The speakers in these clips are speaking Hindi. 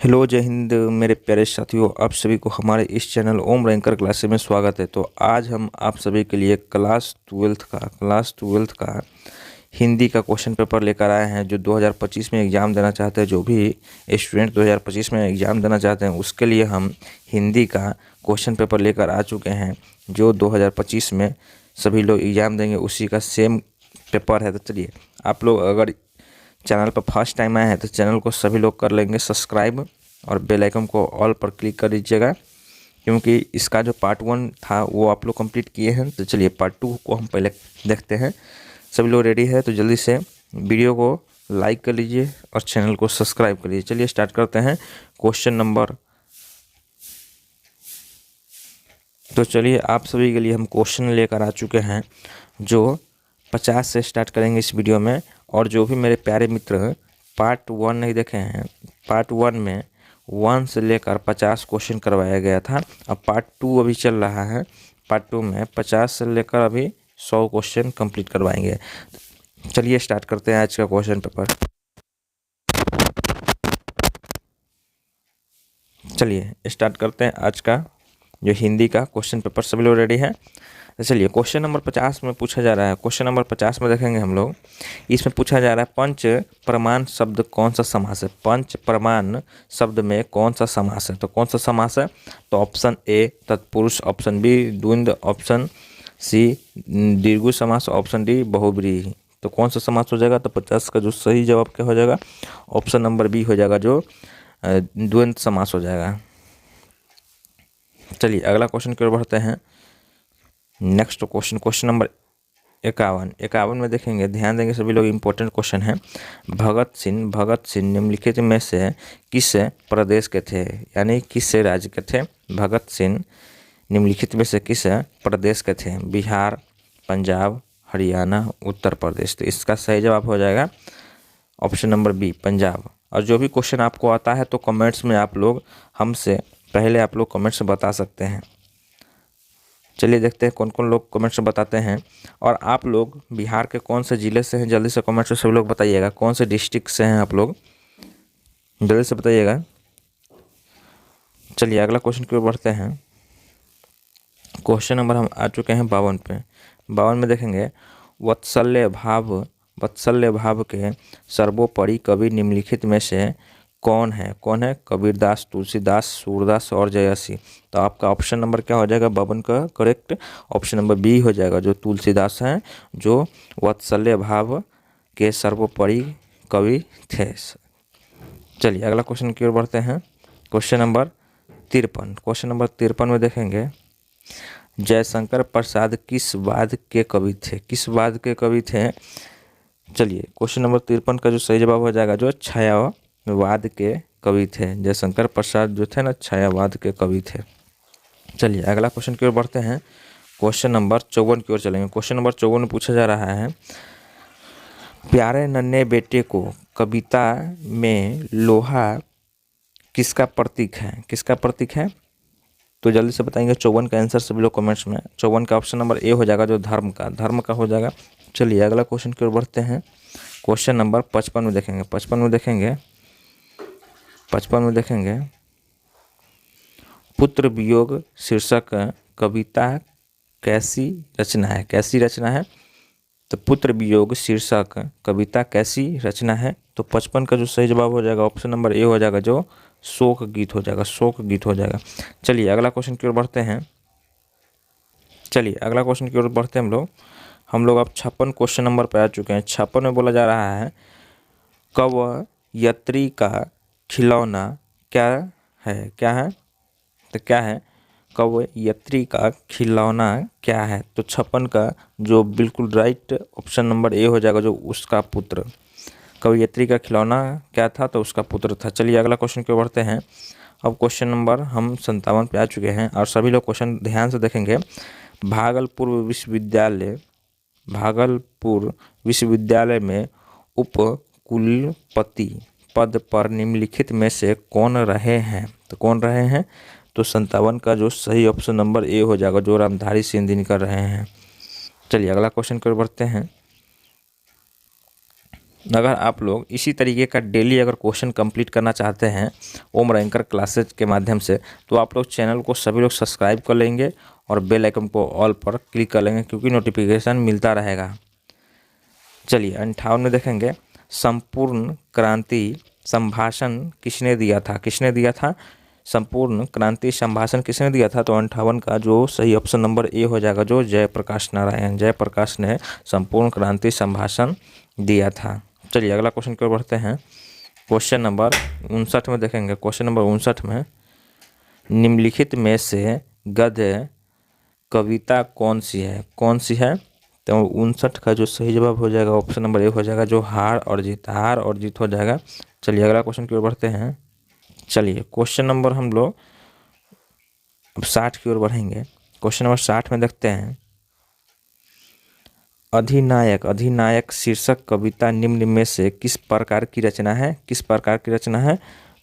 हेलो, जय हिंद मेरे प्यारे साथियों। आप सभी को हमारे इस चैनल ओम रैंकर क्लासेस में स्वागत है। तो आज हम आप सभी के लिए क्लास ट्वेल्थ का हिंदी का क्वेश्चन पेपर लेकर आए हैं। जो 2025 में एग्ज़ाम देना चाहते हैं, जो भी स्टूडेंट 2025 में एग्ज़ाम देना चाहते हैं, उसके लिए हम हिंदी का क्वेश्चन पेपर लेकर आ चुके हैं। जो 2025 में सभी लोग एग्ज़ाम देंगे उसी का सेम पेपर है। तो चलिए, आप लोग अगर चैनल पर फर्स्ट टाइम आए हैं तो चैनल को सभी लोग कर लेंगे सब्सक्राइब और बेल आइकन को ऑल पर क्लिक कर दीजिएगा, क्योंकि इसका जो पार्ट 1 था वो आप लोग कंप्लीट किए हैं। तो चलिए पार्ट 2 को हम पहले देखते हैं। सभी लोग रेडी है तो जल्दी से वीडियो को लाइक कर लीजिए और चैनल को सब्सक्राइब कर लीजिए। चलिए स्टार्ट करते हैं क्वेश्चन नंबर। तो चलिए आप सभी के लिए हम क्वेश्चन लेकर आ चुके हैं जो 50 से स्टार्ट करेंगे इस वीडियो में। और जो भी मेरे प्यारे मित्र पार्ट 1 नहीं देखे हैं, पार्ट 1 में 1 से लेकर 50 क्वेश्चन करवाया गया था। अब पार्ट 2 अभी चल रहा है। पार्ट 2 में 50 से लेकर अभी 100 क्वेश्चन कंप्लीट करवाएंगे। चलिए स्टार्ट करते हैं आज का क्वेश्चन पेपर। चलिए स्टार्ट करते हैं आज का जो हिंदी का क्वेश्चन पेपर। सभी लोग रेडी हैं? तो चलिए क्वेश्चन नंबर 50 में पूछा जा रहा है। क्वेश्चन नंबर 50 में देखेंगे हम लोग। इसमें पूछा जा रहा है पंच प्रमाण शब्द कौन सा समास है। पंच प्रमाण शब्द में कौन सा समास है। तो कौन सा समास है? तो ऑप्शन ए तत्पुरुष, ऑप्शन बी द्वंद्व, ऑप्शन सी दीर्घ समास, ऑप्शन डी बहुब्रीहि। तो कौन सा समास हो जाएगा? तो 50 का जो सही जवाब क्या हो जाएगा? ऑप्शन नंबर बी हो जाएगा, जो द्वंद्व समास हो जाएगा। चलिए अगला क्वेश्चन की ओर बढ़ते हैं। नेक्स्ट क्वेश्चन नंबर 51 में देखेंगे, ध्यान देंगे सभी लोग, इंपॉर्टेंट क्वेश्चन है। भगत सिंह निम्नलिखित में से किस प्रदेश के थे, यानी किस राज्य के थे? भगत सिंह निम्नलिखित में से किस प्रदेश के थे? बिहार, पंजाब, हरियाणा, उत्तर प्रदेश। तो इसका सही जवाब हो जाएगा ऑप्शन नंबर बी, पंजाब। और जो भी क्वेश्चन आपको आता है तो कमेंट्स में आप लोग हमसे पहले आप लोग कमेंट्स में बता सकते हैं। चलिए देखते हैं कौन कौन लोग कमेंट्स में बताते हैं। और आप लोग बिहार के कौन से ज़िले से हैं, जल्दी से कमेंट्स में सभी लोग बताइएगा। कौन से डिस्ट्रिक्ट से हैं आप लोग, जल्दी से बताइएगा। चलिए अगला क्वेश्चन की ओर बढ़ते हैं। क्वेश्चन नंबर हम आ चुके हैं 52 पे। 52 में देखेंगे, वत्सल्य भाव के सर्वोपरि कवि निम्नलिखित में से कौन है? कबीरदास, तुलसीदास, सूरदास और जयसी। तो आपका ऑप्शन नंबर क्या हो जाएगा? 52 का करेक्ट ऑप्शन नंबर बी हो जाएगा, जो तुलसीदास हैं, जो वत्सल्य भाव के सर्वोपरि कवि थे। चलिए अगला क्वेश्चन की ओर बढ़ते हैं। क्वेश्चन नंबर 53 में देखेंगे, जयशंकर प्रसाद किस वाद के कवि थे? चलिए क्वेश्चन नंबर 53 का जो सही जवाब हो जाएगा, जो छायावाद के कवि थे। जयशंकर प्रसाद जो थे ना, छायावाद के कवि थे। चलिए अगला क्वेश्चन की ओर बढ़ते हैं। क्वेश्चन नंबर 54 की ओर चलेंगे। क्वेश्चन नंबर 54 में पूछा जा रहा है, प्यारे नन्हे बेटे को कविता में लोहा किसका प्रतीक है? तो जल्दी से बताएंगे 54 का आंसर सभी लोग कमेंट्स में। 54 का ऑप्शन नंबर ए हो जाएगा, जो धर्म का हो जाएगा। चलिए अगला क्वेश्चन की ओर बढ़ते हैं। क्वेश्चन नंबर 55 में देखेंगे। 55 में देखेंगे, पुत्र वियोग शीर्षक कविता कैसी रचना है? तो पुत्र वियोग शीर्षक कविता कैसी रचना है? तो 55 का जो सही जवाब हो जाएगा ऑप्शन नंबर ए हो जाएगा, जो शोक गीत हो जाएगा। चलिए अगला क्वेश्चन की ओर बढ़ते हैं। हम लोग अब 56 क्वेश्चन नंबर पर आ चुके हैं। 56 में बोला जा रहा है, कवयत्री का खिलौना क्या है? तो क्या है? कवयत्री का खिलौना क्या है? तो 56 का जो बिल्कुल राइट ऑप्शन नंबर ए हो जाएगा, जो उसका पुत्र। कवयत्री का खिलौना क्या था? तो उसका पुत्र था। चलिए अगला क्वेश्चन की ओर बढ़ते हैं। अब क्वेश्चन नंबर हम 57 पे आ चुके हैं और सभी लोग क्वेश्चन ध्यान से देखेंगे। भागलपुर विश्वविद्यालय में उप कुलपति पद पर निम्नलिखित में से कौन रहे हैं? तो 57 का जो सही ऑप्शन नंबर ए हो जाएगा, जो रामधारी सिंह कर रहे हैं। चलिए अगला क्वेश्चन की ओर बढ़ते हैं। अगर आप लोग इसी तरीके का डेली अगर क्वेश्चन कंप्लीट करना चाहते हैं ओम रैंकर क्लासेज के माध्यम से, तो आप लोग चैनल को सभी लोग सब्सक्राइब कर लेंगे और बेल आइकन को ऑल पर क्लिक कर लेंगे, क्योंकि नोटिफिकेशन मिलता रहेगा। चलिए 58 में देखेंगे, संपूर्ण क्रांति संभाषण किसने दिया था? किसने दिया था संपूर्ण क्रांति संभाषण किसने दिया था? तो 58 का जो सही ऑप्शन नंबर ए हो जाएगा, जो जयप्रकाश नारायण, जयप्रकाश ने संपूर्ण क्रांति संभाषण दिया था। चलिए अगला क्वेश्चन की ओर बढ़ते हैं। क्वेश्चन नंबर 59 में देखेंगे। क्वेश्चन नंबर 59 में, निम्नलिखित में से गद्य कविता कौन सी है? कौन सी है? तो 59 का जो सही जवाब हो जाएगा ऑप्शन नंबर ए हो जाएगा, जो हार और जीत, हार और जीत हो जाएगा। चलिए अगला क्वेश्चन की ओर बढ़ते हैं। चलिए क्वेश्चन नंबर हम लोग अब 60 की ओर बढ़ेंगे। क्वेश्चन नंबर 60 में देखते हैं, अधिनायक, अधिनायक शीर्षक कविता निम्न में से किस प्रकार की रचना है? किस प्रकार की रचना है?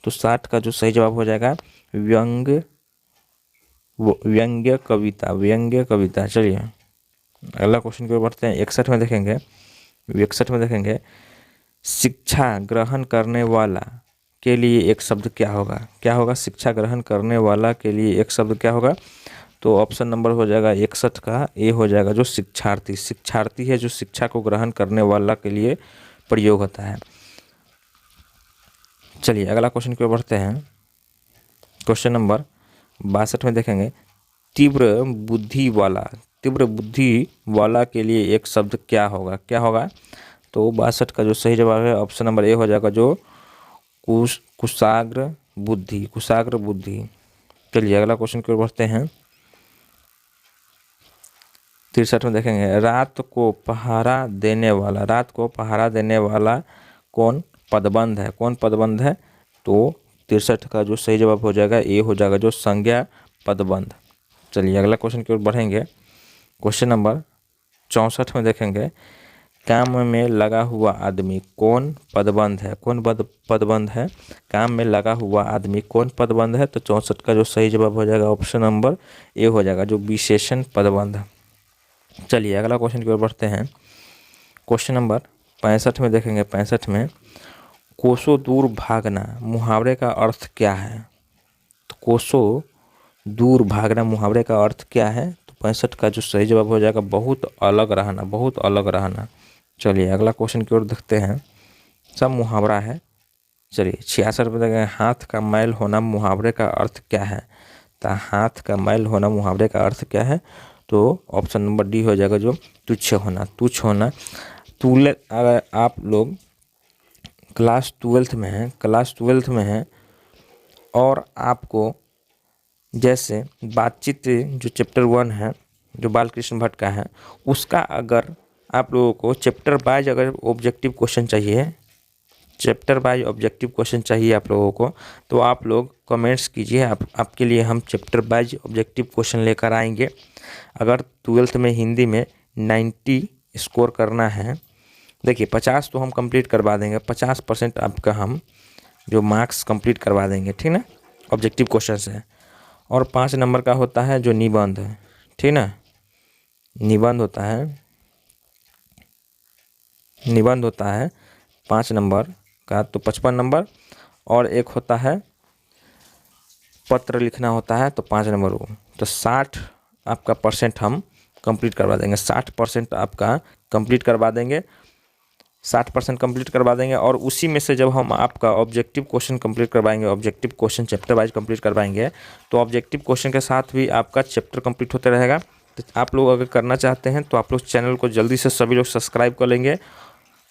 तो 60 का जो सही जवाब हो जाएगा व्यंग्य कविता, व्यंग्य कविता। चलिए अगला क्वेश्चन की ओर बढ़ते हैं। 61 में देखेंगे, 61 में देखेंगे, शिक्षा ग्रहण करने वाला के लिए एक शब्द क्या होगा? क्या होगा? शिक्षा ग्रहण करने वाला के लिए एक शब्द क्या होगा? तो ऑप्शन नंबर हो जाएगा 61 का ए हो जाएगा, जो शिक्षार्थी। शिक्षार्थी है जो शिक्षा को ग्रहण करने वाला के लिए प्रयोग होता है। चलिए अगला क्वेश्चन की ओर बढ़ते हैं। क्वेश्चन नंबर 62 में देखेंगे, तीव्र बुद्धि वाला, तीव्र बुद्धि वाला के लिए एक शब्द क्या होगा? क्या होगा? तो 62 का जो सही जवाब है ऑप्शन नंबर ए हो जाएगा, जो कुशाग्र बुद्धि, कुशाग्र बुद्धि। चलिए अगला क्वेश्चन की ओर बढ़ते हैं। 63 में देखेंगे, रात को पहरा देने वाला, रात को पहरा देने वाला कौन पदबंध है? कौन पदबंध है? तो 63 का जो सही जवाब हो जाएगा ए हो जाएगा, जो संज्ञा पदबंध। चलिए अगला क्वेश्चन की ओर बढ़ेंगे। क्वेश्चन नंबर 64 में देखेंगे, काम में लगा हुआ आदमी कौन पदबंध है? कौन पदबंध है? काम में लगा हुआ आदमी कौन पदबंध है? तो 64 का जो सही जवाब हो जाएगा ऑप्शन नंबर ए हो जाएगा, जो विशेषण पदबंध। चलिए अगला क्वेश्चन की ओर बढ़ते हैं। क्वेश्चन नंबर 65 में देखेंगे। 65 में, कोसों दूर भागना मुहावरे का अर्थ क्या है? तो कोसों दूर भागना मुहावरे का अर्थ क्या है? तो 65 का जो सही जवाब हो जाएगा, बहुत अलग रहना, बहुत अलग रहना। चलिए अगला क्वेश्चन की ओर देखते हैं। सब मुहावरा है। चलिए 66 में देखेंगे, हाथ का मैल होना मुहावरे का अर्थ क्या है? तो हाथ का मैल होना मुहावरे का अर्थ क्या है? तो ऑप्शन नंबर डी हो जाएगा, जो तुच्छ होना, तुच्छ होना। अगर आप लोग क्लास 12th में हैं, क्लास 12th में हैं और आपको जैसे बातचीत जो चैप्टर 1 है, जो बालकृष्ण भट्ट का है, उसका अगर आप लोगों को चैप्टर वाइज अगर ऑब्जेक्टिव क्वेश्चन चाहिए, चैप्टर वाइज ऑब्जेक्टिव क्वेश्चन चाहिए आप लोगों को, तो आप लोग कमेंट्स कीजिए। आपके लिए हम चैप्टर वाइज ऑब्जेक्टिव क्वेश्चन लेकर आएंगे। अगर 12th में हिंदी में 90 स्कोर करना है, देखिए 50 तो हम कंप्लीट करवा देंगे, 50% आपका हम जो मार्क्स कंप्लीट करवा देंगे, ठीक ना, ऑब्जेक्टिव क्वेश्चन से। और 5 नंबर का होता है जो निबंध है, ठीक ना, निबंध होता है, निबंध होता है 5 नंबर का, तो 55 नंबर। और एक होता है पत्र लिखना होता है, तो 5 नंबर वो, तो 60 आपका परसेंट हम कंप्लीट करवा देंगे, 60% आपका कंप्लीट करवा देंगे, 60% कंप्लीट करवा देंगे। और उसी में से जब हम आपका ऑब्जेक्टिव क्वेश्चन कंप्लीट करवाएंगे, objective question chapter wise complete करवाएंगे, तो ऑब्जेक्टिव क्वेश्चन के साथ भी आपका चैप्टर कंप्लीट होते रहेगा। तो आप लोग अगर करना चाहते हैं तो आप लोग चैनल को जल्दी से सभी लोग सब्सक्राइब कर लेंगे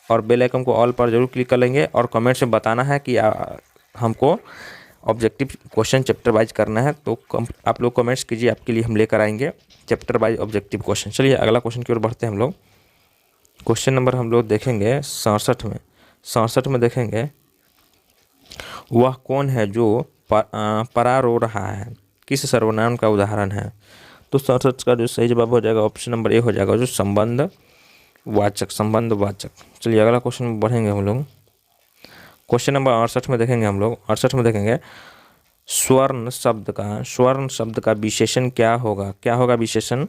और बेल आइकन को ऑल पर जरूर क्लिक कर लेंगे, और कमेंट्स में बताना है कि हमको ऑब्जेक्टिव क्वेश्चन चैप्टर वाइज करना है, तो आप लोग कमेंट्स कीजिए, आपके लिए हम लेकर आएंगे चैप्टर वाइज ऑब्जेक्टिव क्वेश्चन। चलिए अगला क्वेश्चन की ओर बढ़ते हैं हम लोग। क्वेश्चन नंबर हम लोग देखेंगे 67 में। 67 में देखेंगे, वह कौन है जो परा रो रहा है, किस सर्वनाम का उदाहरण है? तो 67 का जो सही जवाब हो जाएगा ऑप्शन नंबर ए हो जाएगा, जो संबंध वाचक, संबंध वाचक। चलिए अगला क्वेश्चन में बढ़ेंगे हम लोग। क्वेश्चन नंबर 68 में देखेंगे हम लोग। 68 में देखेंगे, स्वर्ण शब्द का, स्वर्ण शब्द का विशेषण क्या होगा? क्या होगा विशेषण?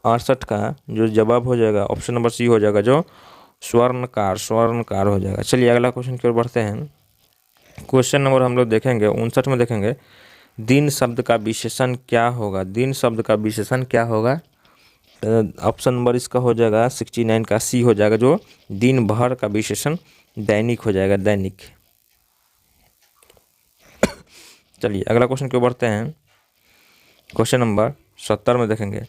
68 का जो जवाब हो जाएगा ऑप्शन नंबर सी हो जाएगा, जो स्वर्णकार, स्वर्णकार हो जाएगा। चलिए अगला क्वेश्चन की ओर बढ़ते हैं। क्वेश्चन नंबर हम लोग देखेंगे 59 में देखेंगे, दिन शब्द का विशेषण क्या होगा? दिन शब्द का विशेषण क्या होगा? ऑप्शन नंबर इसका हो जाएगा 69 का सी हो जाएगा, जो दिन भर का विशेषण दैनिक हो जाएगा, दैनिक। चलिए अगला क्वेश्चन की ओर बढ़ते हैं। क्वेश्चन नंबर 70 में देखेंगे,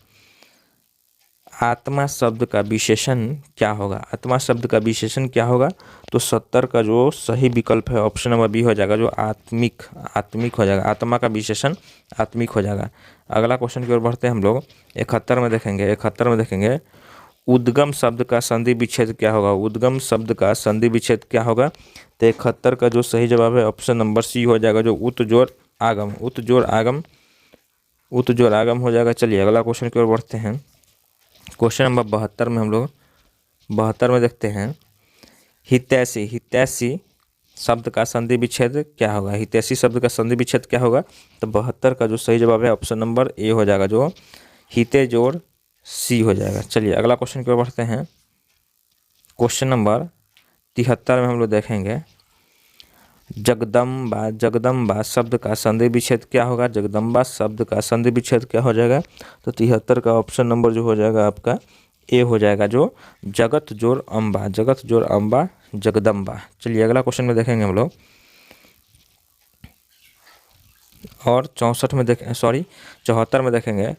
आत्मा शब्द का विशेषण क्या होगा? आत्मा शब्द का विशेषण क्या होगा? तो 70 का जो सही विकल्प है ऑप्शन नंबर बी हो जाएगा, जो आत्मिक, आत्मिक हो जाएगा। आत्मा का विशेषण आत्मिक हो जाएगा। अगला क्वेश्चन की ओर बढ़ते हैं हम लोग। 71 में देखेंगे, 71 में देखेंगे, उद्गम शब्द का संधि विच्छेद क्या होगा? उद्गम शब्द का संधि विच्छेद क्या होगा? तो 71 का जो सही जवाब है ऑप्शन नंबर सी हो जाएगा, जो उत जोड़ आगम, उत जोड़ आगम, उत जोड़ आगम हो जाएगा। चलिए अगला क्वेश्चन की ओर बढ़ते हैं। क्वेश्चन नंबर 72 में हम लोग 72 में देखते हैं, हितैषी, हितैषी शब्द का संधि विच्छेद क्या होगा? हितैषी शब्द का संधि विच्छेद क्या होगा? तो 72 का जो सही जवाब है ऑप्शन नंबर ए हो जाएगा, जो हिते जोड़ सी हो जाएगा। चलिए अगला क्वेश्चन की ओर बढ़ते हैं। क्वेश्चन नंबर 73 में हम लोग देखेंगे, जगदम्बा, जगदम्बा शब्द का संधि विच्छेद क्या होगा? जगदम्बा शब्द का संधि विच्छेद क्या हो जाएगा? तो 73 का ऑप्शन नंबर जो हो जाएगा आपका ए हो जाएगा, जो जगत जोड़ अम्बा, जगत जोड़ अम्बा जगदम्बा। चलिए अगला क्वेश्चन में देखेंगे हम लोग, और 64 में देखें, सॉरी 74 में देखेंगे,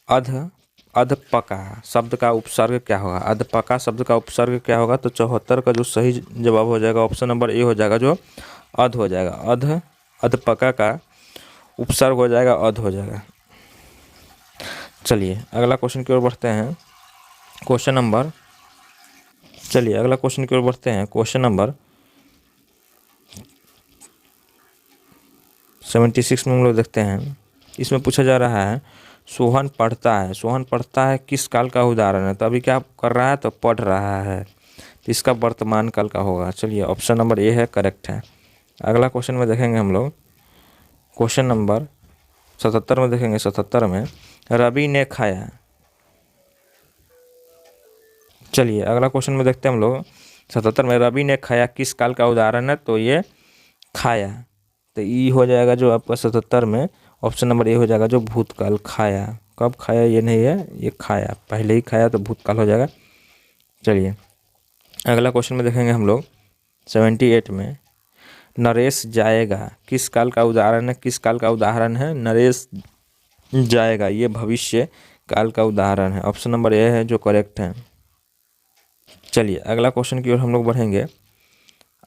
अध, अधपका शब्द का उपसर्ग क्या होगा? अधपका शब्द का उपसर्ग क्या होगा? तो 74 का जो सही जवाब हो जाएगा ऑप्शन नंबर ए हो जाएगा, जो अध हो जाएगा। अध, अधपका का उपसर्ग हो जाएगा, अध हो जाएगा। चलिए अगला क्वेश्चन की ओर बढ़ते हैं। क्वेश्चन नंबर, चलिए अगला क्वेश्चन की ओर बढ़ते हैं। क्वेश्चन नंबर 76 में हम लोग देखते हैं। इसमें पूछा जा रहा है, सोहन पढ़ता है, सोहन पढ़ता है किस काल का उदाहरण है? तो अभी क्या कर रहा है? तो पढ़ रहा है, तो इसका वर्तमान काल का होगा। चलिए ऑप्शन नंबर ए है, करेक्ट है। अगला क्वेश्चन में देखेंगे हम लोग। क्वेश्चन नंबर 77 में देखेंगे। 77 में, रवि ने खाया। चलिए अगला क्वेश्चन में देखते हैं हम लोग। 77 में, रवि ने खाया किस काल का उदाहरण है? तो ये खाया, तो ई हो जाएगा जो आपका 77 में ऑप्शन नंबर ए हो जाएगा, जो भूतकाल। खाया, कब खाया ये नहीं है, ये खाया, पहले ही खाया, तो भूतकाल हो जाएगा। चलिए अगला क्वेश्चन में देखेंगे हम लोग। 78 में, नरेश जाएगा किस काल का उदाहरण है? किस काल का उदाहरण है? नरेश जाएगा, ये भविष्य काल का उदाहरण है। ऑप्शन नंबर ए है, जो करेक्ट है। चलिए अगला क्वेश्चन की ओर हम लोग बढ़ेंगे।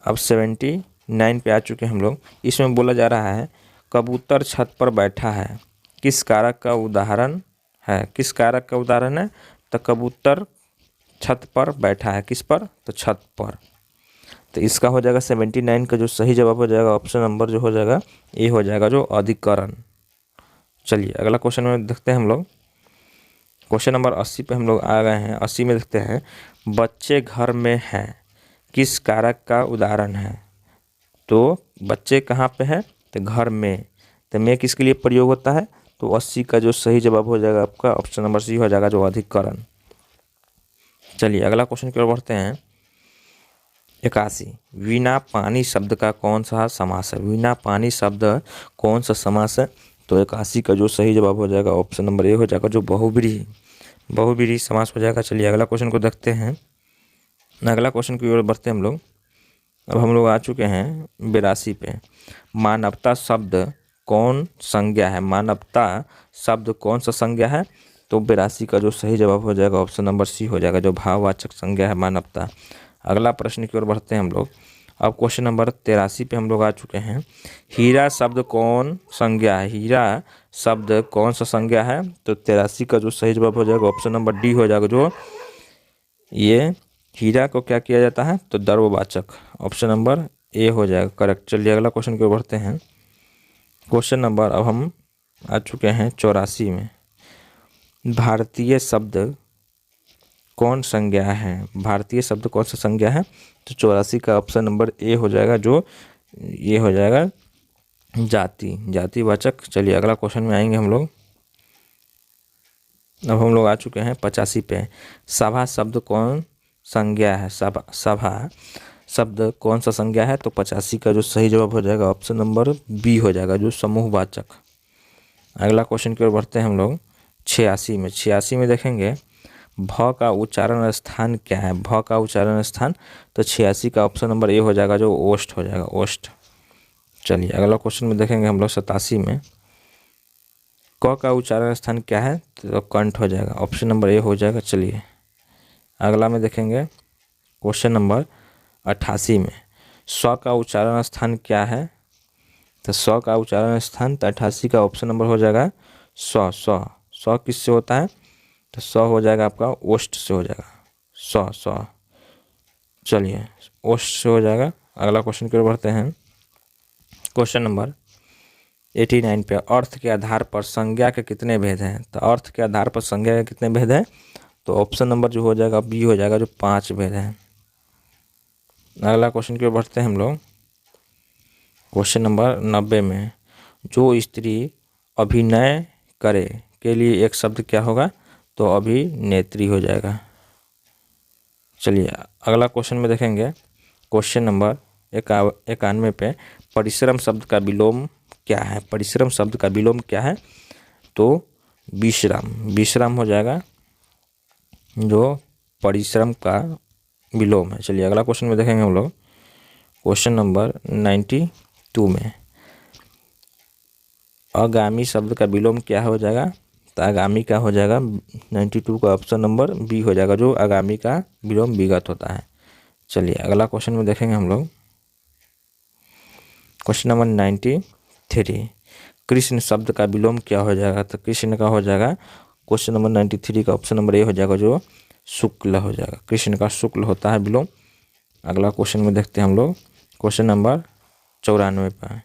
अब 79 पे आ चुके हैं हम लोग। इसमें बोला जा रहा है, कबूतर छत पर बैठा है किस कारक का उदाहरण है? किस कारक का उदाहरण है? तो कबूतर छत पर बैठा है, किस पर? तो छत पर। तो इसका हो जाएगा 79 का जो सही जवाब हो जाएगा ऑप्शन नंबर जो हो जाएगा ए हो जाएगा, जो अधिकरण। चलिए अगला क्वेश्चन में देखते हैं हम लोग। क्वेश्चन नंबर 80 पे हम लोग आ गए हैं। 80 में देखते हैं, बच्चे घर में हैं किस कारक का उदाहरण है? तो बच्चे कहाँ पे है? तो घर में। तो में किसके लिए प्रयोग होता है? तो 80 का जो सही जवाब हो जाएगा आपका ऑप्शन नंबर सी हो जाएगा, जो अधिकरण। चलिए अगला क्वेश्चन की ओर बढ़ते हैं। 81, बिना पानी शब्द का कौन सा समास है? बिना पानी शब्द कौन सा समास है? तो 81 का जो सही जवाब हो जाएगा ऑप्शन नंबर ए हो जाएगा, जो बहुब्रीहि, बहुब्रीहि समास हो जाएगा। चलिए अगला क्वेश्चन को देखते हैं। अगला क्वेश्चन की ओर बढ़ते हैं हम लोग। अब हम लोग आ चुके हैं 82 पे। मानवता शब्द कौन संज्ञा है? मानवता शब्द कौन सा संज्ञा है? तो 82 का जो सही जवाब हो जाएगा ऑप्शन नंबर सी हो जाएगा, जो भाववाचक संज्ञा है मानवता। अगला प्रश्न की ओर बढ़ते हैं हम लोग। अब क्वेश्चन नंबर 83 पे हम लोग आ चुके हैं। हीरा शब्द कौन संज्ञा है? हीरा शब्द कौन सा संज्ञा है? तो 83 का जो सही जवाब हो जाएगा ऑप्शन नंबर डी हो जाएगा, जो ये हीरा को क्या किया जाता है? तो द्रव्यवाचक। ऑप्शन नंबर ए हो जाएगा, करेक्ट। चलिए अगला क्वेश्चन की ओर बढ़ते हैं। क्वेश्चन नंबर, अब हम आ चुके हैं 84 में। भारतीय शब्द कौन संज्ञा है? भारतीय शब्द कौन सा संज्ञा है? तो 84 का ऑप्शन नंबर ए हो जाएगा, जो ये हो जाएगा जाति, जातिवाचक। चलिए अगला क्वेश्चन में आएंगे हम लोग। अब हम लोग आ चुके हैं 85 पे। सभा शब्द कौन संज्ञा है, सभा शब्द कौन सा संज्ञा है? तो 85 का जो सही जवाब हो जाएगा ऑप्शन नंबर बी हो जाएगा, जो समूहवाचक। अगला क्वेश्चन की ओर बढ़ते हैं हम लोग 86 में देखेंगे भ का उच्चारण स्थान क्या है? भ का उच्चारण स्थान, तो 86 का ऑप्शन नंबर ए हो जाएगा, जो ओष्ठ हो जाएगा, ओष्ठ। चलिए अगला क्वेश्चन में देखेंगे हम लोग 87 में क का उच्चारण स्थान क्या है? तो कंठ हो जाएगा, ऑप्शन नंबर ए हो जाएगा। चलिए अगला में देखेंगे क्वेश्चन नंबर 88 में स्व का उच्चारण स्थान क्या है? तो स्व का उच्चारण स्थान, तो 88 का ऑप्शन नंबर हो जाएगा स्व। स्व किससे होता है? तो स्व हो जाएगा आपका ओष्ठ से हो जाएगा, स्व। चलिए ओष्ठ से हो जाएगा। अगला क्वेश्चन की ओर बढ़ते हैं क्वेश्चन नंबर 89 पे अर्थ के आधार पर संज्ञा के कितने भेद हैं? तो अर्थ के आधार पर संज्ञा के कितने भेद हैं? तो ऑप्शन नंबर जो हो जाएगा बी हो जाएगा, जो 5 भेद हैं। अगला क्वेश्चन की ओर बढ़ते हैं हम लोग क्वेश्चन नंबर 90 में जो स्त्री अभिनय करे के लिए एक शब्द क्या होगा? तो अभिनेत्री हो जाएगा। चलिए अगला क्वेश्चन में देखेंगे क्वेश्चन नंबर 91 पे परिश्रम शब्द का विलोम क्या है? परिश्रम शब्द का विलोम क्या है? तो विश्राम हो जाएगा, जो परिश्रम का विलोम है। चलिए अगला क्वेश्चन में देखेंगे हम लोग क्वेश्चन नंबर 92 में आगामी शब्द का विलोम क्या हो जाएगा? तो आगामी का हो जाएगा 92 का ऑप्शन नंबर बी हो जाएगा, जो आगामी का विलोम विगत होता है। चलिए अगला क्वेश्चन में देखेंगे हम लोग क्वेश्चन नंबर 93 कृष्ण शब्द का विलोम क्या हो जाएगा? तो कृष्ण का हो जाएगा क्वेश्चन नंबर 93 का ऑप्शन नंबर ए हो जाएगा, जो शुक्ल हो जाएगा। कृष्ण का शुक्ल होता है विलोम। अगला क्वेश्चन में देखते हैं हम लोग क्वेश्चन नंबर 94 पर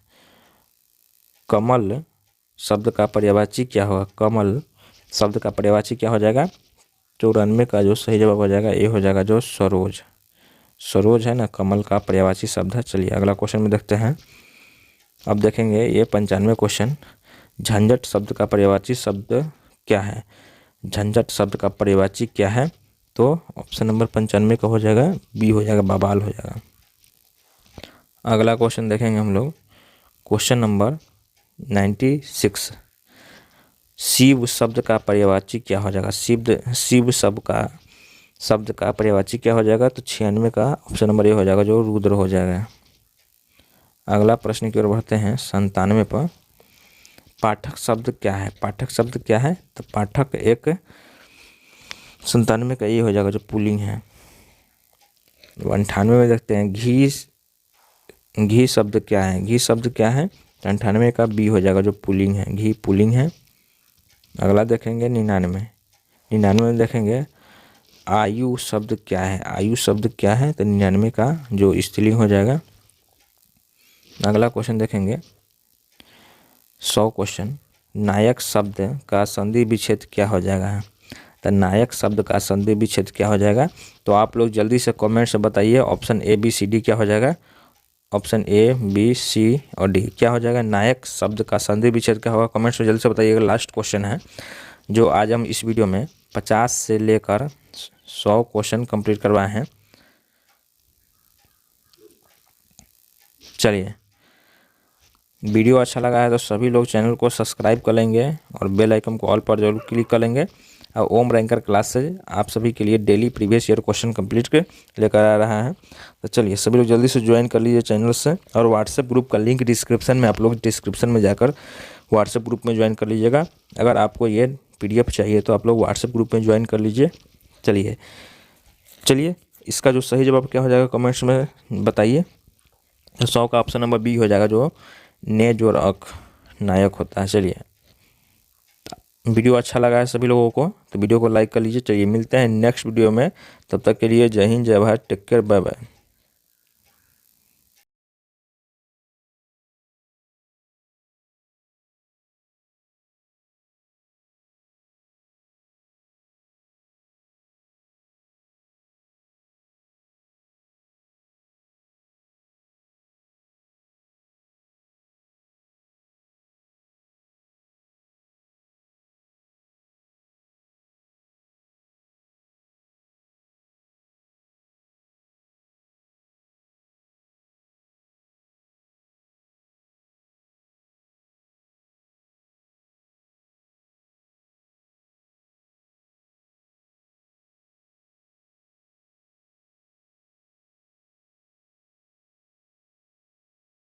कमल शब्द का पर्यायवाची क्या होगा? कमल शब्द का पर्यायवाची क्या हो जाएगा? 94 का जो सही जवाब हो जाएगा ए हो जाएगा, जो सरोज। सरोज है ना, कमल का पर्यायवाची शब्द है। चलिए अगला क्वेश्चन में देखते हैं। अब देखेंगे ये 95 क्वेश्चन झंझट शब्द का पर्यायवाची शब्द क्या है? झंझट शब्द का पर्यायवाची क्या है? तो ऑप्शन नंबर 95 का हो जाएगा बी हो जाएगा, बवाल हो जाएगा। अगला क्वेश्चन देखेंगे हम लोग क्वेश्चन नंबर 96 शिव शब्द का पर्यायवाची क्या हो जाएगा? शिव शब्द का पर्यायवाची क्या हो जाएगा? तो 96 का ऑप्शन नंबर ए हो जाएगा, जो रुद्र हो जाएगा। अगला प्रश्न की ओर बढ़ते हैं 97 पर पाठक शब्द क्या है? पाठक शब्द क्या है? तो पाठक एक 97 का ये हो जाएगा, जो पुल्लिंग है। 98 में देखते हैं घी शब्द क्या है? घी शब्द क्या है? 98 का बी हो जाएगा, जो पुल्लिंग है, घी पुल्लिंग है। अगला देखेंगे 99 में देखेंगे आयु शब्द क्या है? आयु शब्द क्या है? तो 99 का जो स्त्रीलिंग हो जाएगा। अगला क्वेश्चन देखेंगे 100 क्वेश्चन नायक शब्द का संधि विच्छेद क्या हो जाएगा? तो नायक शब्द का संधि विच्छेद क्या हो जाएगा? तो आप लोग जल्दी से कमेंट से बताइए option A B C D क्या हो जाएगा? ऑप्शन ए बी सी और डी क्या हो जाएगा? नायक शब्द का संधि विच्छेद क्या होगा? कमेंट से जल्दी से बताइएगा। लास्ट क्वेश्चन है जो आज हम इस वीडियो में 50 से लेकर 100 क्वेश्चन कंप्लीट करवाए हैं। चलिए वीडियो अच्छा लगा है तो सभी लोग चैनल को सब्सक्राइब कर लेंगे और बेल आइकन को ऑल पर जरूर क्लिक कर लेंगे। और ओम रैंकर क्लास से आप सभी के लिए daily previous year question complete के लेकर आ रहा है। तो चलिए सभी लोग जल्दी से ज्वाइन कर लीजिए चैनल से। और व्हाट्सएप ग्रुप का लिंक डिस्क्रिप्शन में, आप लोग डिस्क्रिप्शन में जाकर व्हाट्सएप ग्रुप में ज्वाइन कर लीजिएगा। अगर आपको ये PDF चाहिए तो आप लोग व्हाट्सएप ग्रुप में ज्वाइन कर लीजिए। चलिए इसका जो सही जवाब क्या हो जाएगा कमेंट्स में बताइए। 100 का ऑप्शन नंबर बी हो जाएगा, जो नेज और अक नायक होता है। चलिए वीडियो अच्छा लगा है सभी लोगों को तो वीडियो को लाइक कर लीजिए। चलिए मिलते हैं नेक्स्ट वीडियो में, तब तक के लिए जय हिंद, जय Bharat, take care, bye bye.